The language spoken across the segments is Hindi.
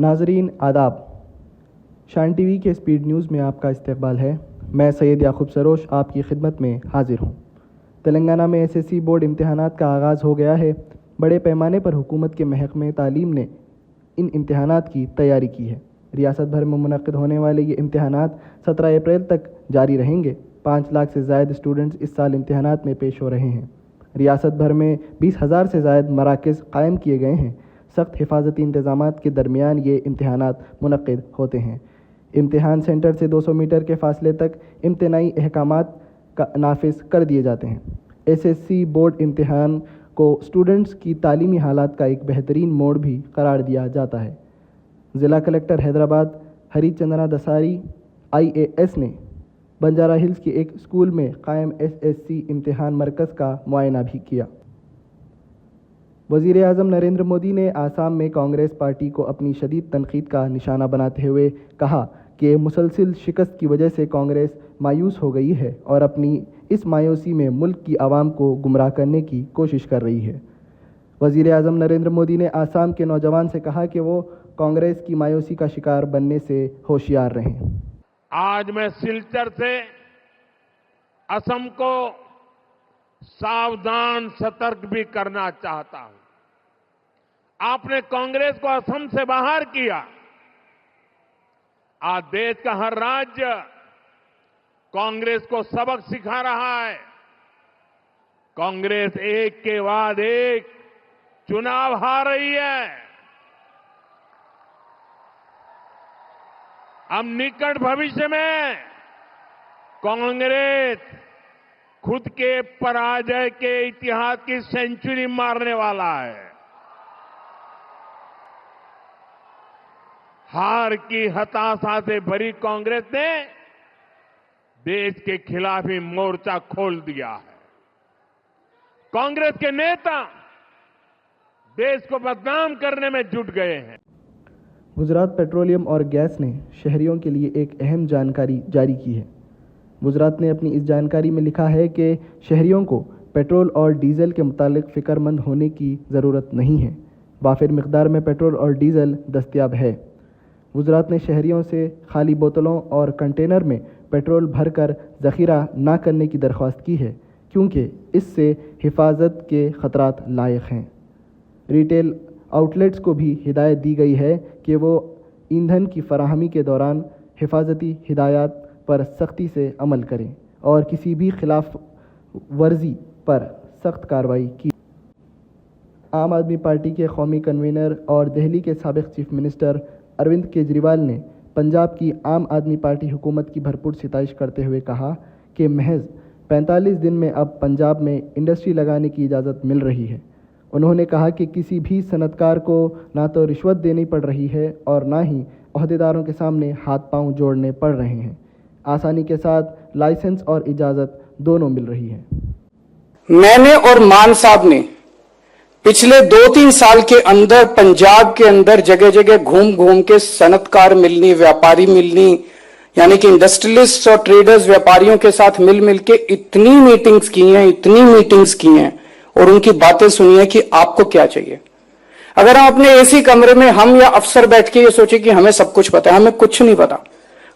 नाजरीन आदाब, शान टीवी के स्पीड न्यूज़ में आपका इस्तकबाल है। मैं सैयद याकूब सरोश आपकी खिदमत में हाजिर हूँ। तेलंगाना में एसएससी बोर्ड इम्तहानात का आगाज़ हो गया है। बड़े पैमाने पर हुकूमत के महकमे तालीम ने इन इम्तहानात की तैयारी की है। रियासत भर में मुनक़्क़िद होने वाले ये इम्तहानात 17 अप्रैल तक जारी रहेंगे। 5 लाख से ज़ायद स्टूडेंट्स इस साल इम्तहानात में पेश हो रहे हैं। रियासत भर में 20,000 से ज़ायद मराकज़ कायम किए गए हैं। सख्त हिफाजती इंतज़ामात के दरमियान ये इम्तहानात मुनक़्क़िद होते हैं। इम्तहान सेंटर से 200 मीटर के फासले तक इम्तनाई अहकामात का नाफिज कर दिए जाते हैं। एसएससी बोर्ड इम्तहान को स्टूडेंट्स की तालीमी हालात का एक बेहतरीन मोड़ भी करार दिया जाता है। ज़िला कलेक्टर हैदराबाद हरिचंदना दसारी IAS ने बंजारा हिल्स के एक स्कूल में कायम एसएससी इम्तहान मरकज़ का मुआयना भी किया। वज़ीर आज़म नरेंद्र मोदी ने आसाम में कांग्रेस पार्टी को अपनी शदीद तनकीद का निशाना बनाते हुए कहा कि मुसलसिल शिकस्त की वजह से कांग्रेस मायूस हो गई है और अपनी इस मायूसी में मुल्क की आवाम को गुमराह करने की कोशिश कर रही है। वज़ीर आज़म नरेंद्र मोदी ने आसाम के नौजवान से कहा कि वो कांग्रेस की मायूसी का शिकार बनने से होशियार रहें। आज मैं सिलचर से असम को सावधान सतर्क भी करना चाहता हूं। आपने कांग्रेस को असम से बाहर किया। आज देश का हर राज्य कांग्रेस को सबक सिखा रहा है। कांग्रेस एक के बाद एक चुनाव हार रही है। अब निकट भविष्य में कांग्रेस खुद के पराजय के इतिहास की सेंचुरी मारने वाला है। हार की हताशा से भरी कांग्रेस ने देश के खिलाफ ही मोर्चा खोल दिया है। कांग्रेस के नेता देश को बदनाम करने में जुट गए हैं। गुजरात पेट्रोलियम और गैस ने शहरियों के लिए एक अहम जानकारी जारी की है। गुजरात ने अपनी इस जानकारी में लिखा है कि शहरियों को पेट्रोल और डीजल के मुतालिक फ़िक्रमंद होने की ज़रूरत नहीं है। वाफिर मिक़दार में पेट्रोल और डीजल दस्तयाब है। गुजरात ने शहरियों से खाली बोतलों और कंटेनर में पेट्रोल भरकर ज़ख़ीरा ना करने की दरख्वास्त की है, क्योंकि इससे हिफाजत के ख़तरात लायक हैं। रिटेल आउटलेट्स को भी हिदायत दी गई है कि वो ईंधन की फराहमी के दौरान हिफाजती हिदायत पर सख्ती से अमल करें और किसी भी खिलाफ वर्जी पर सख्त कार्रवाई की। आम आदमी पार्टी के कौमी कन्वीनर और दिल्ली के साबिक़ चीफ मिनिस्टर अरविंद केजरीवाल ने पंजाब की आम आदमी पार्टी हुकूमत की भरपूर सिताइश करते हुए कहा कि महज 45 दिन में अब पंजाब में इंडस्ट्री लगाने की इजाज़त मिल रही है। उन्होंने कहा कि किसी भी सनतकार को ना तो रिश्वत देनी पड़ रही है और ना ही अहदेदारों के सामने हाथ पांव जोड़ने पड़ रहे हैं। आसानी के साथ लाइसेंस और इजाज़त दोनों मिल रही है। मैंने और मान साहब ने पिछले 2-3 साल के अंदर पंजाब के अंदर जगह जगह घूम घूम के सनतकार मिलनी, व्यापारी मिलनी, यानी कि इंडस्ट्रियलिस्ट और ट्रेडर्स व्यापारियों के साथ मिल मिल के इतनी मीटिंग्स की हैं और उनकी बातें सुनी है कि आपको क्या चाहिए। अगर हम अपने एसी कमरे में हम या अफसर बैठ के ये सोचे कि हमें सब कुछ पता है, हमें कुछ नहीं पता।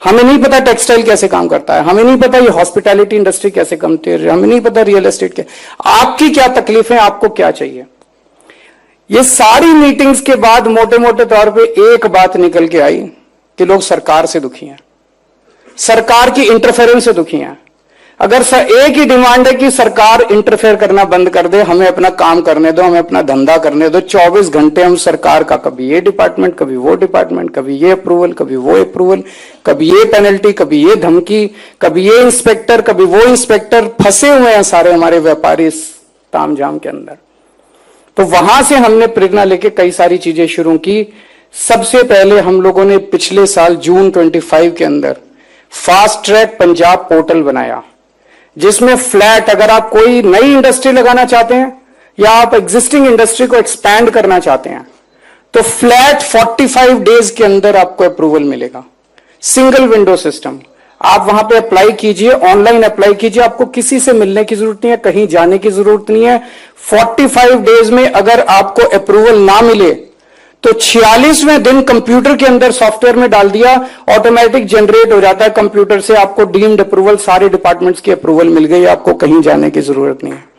हमें नहीं पता टेक्सटाइल कैसे काम करता है, हमें नहीं पता ये हॉस्पिटैलिटी इंडस्ट्री कैसे काम करती है, हमें नहीं पता रियल एस्टेट के आपकी क्या तकलीफें, आपको क्या चाहिए। ये सारी मीटिंग्स के बाद मोटे मोटे तौर पे एक बात निकल के आई कि लोग सरकार से दुखी हैं, सरकार की इंटरफेरेंस से दुखी हैं। अगर एक ही डिमांड है कि सरकार इंटरफेयर करना बंद कर दे, हमें अपना काम करने दो, हमें अपना धंधा करने दो। 24 घंटे हम सरकार का कभी ये डिपार्टमेंट, कभी वो डिपार्टमेंट, कभी ये अप्रूवल, कभी वो अप्रूवल, कभी ये पेनल्टी, कभी ये धमकी, कभी ये इंस्पेक्टर, कभी वो इंस्पेक्टर, फंसे हुए हैं सारे हमारे व्यापारी इस तामझाम के अंदर। तो वहां से हमने प्रेरणा लेके कई सारी चीजें शुरू की। सबसे पहले हम लोगों ने पिछले साल जून 25 के अंदर फास्ट ट्रैक पंजाब पोर्टल बनाया, जिसमें फ्लैट, अगर आप कोई नई इंडस्ट्री लगाना चाहते हैं या आप एग्जिस्टिंग इंडस्ट्री को एक्सपैंड करना चाहते हैं तो फ्लैट 45 डेज के अंदर आपको अप्रूवल मिलेगा। सिंगल विंडो सिस्टम, आप वहां पे अप्लाई कीजिए, ऑनलाइन अप्लाई कीजिए, आपको किसी से मिलने की जरूरत नहीं है, कहीं जाने की जरूरत नहीं है। 45 डेज में अगर आपको अप्रूवल ना मिले तो 46वें दिन कंप्यूटर के अंदर सॉफ्टवेयर में डाल दिया, ऑटोमेटिक जनरेट हो जाता है कंप्यूटर से, आपको डीम्ड अप्रूवल, सारे डिपार्टमेंट्स की अप्रूवल मिल गई, आपको कहीं जाने की जरूरत नहीं है।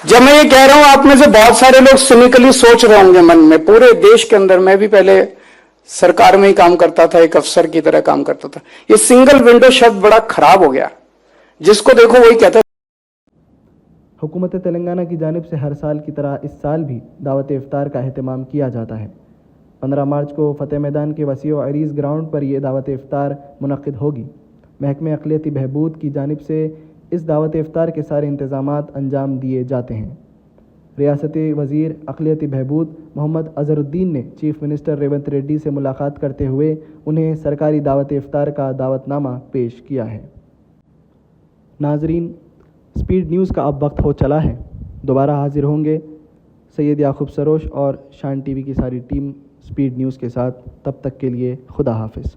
जब मैं ये कह रहा हूं, आप में से बहुत सारे लोग सिनिकली सोच रहे होंगे मन में, पूरे देश के अंदर, मैं भी पहले सरकार में ही काम करता था, एक अफसर की तरह काम करता था, ये सिंगल विंडो शब्द बड़ा खराब हो गया, जिसको देखो वही कहता है। हुकूमत तेलंगाना की जानिब से हर साल की तरह इस साल भी दावत इफ्तार का अहतमाम किया जाता है। 15 मार्च को फतेह मैदान के वसीअ अरीज़ ग्राउंड पर यह दावत इफ्तार मुनक़्क़िद होगी। महकमे अक़लियती बहबूद की जानिब से इस दावत इफ्तार के सारे इंतज़ामात अंजाम दिए जाते हैं। रियासती वज़ीर अक़लियती बहबूद मोहम्मद अज़हरुद्दीन ने चीफ मिनिस्टर रेवंत रेड्डी से मुलाकात करते हुए उन्हें सरकारी दावत इफ्तार का दावतनामा पेश किया है। नाजरीन, स्पीड न्यूज़ का अब वक्त हो चला है। दोबारा हाजिर होंगे सैयद याकूब सरोश और शान टीवी की सारी टीम स्पीड न्यूज़ के साथ। तब तक के लिए खुदा हाफिज़।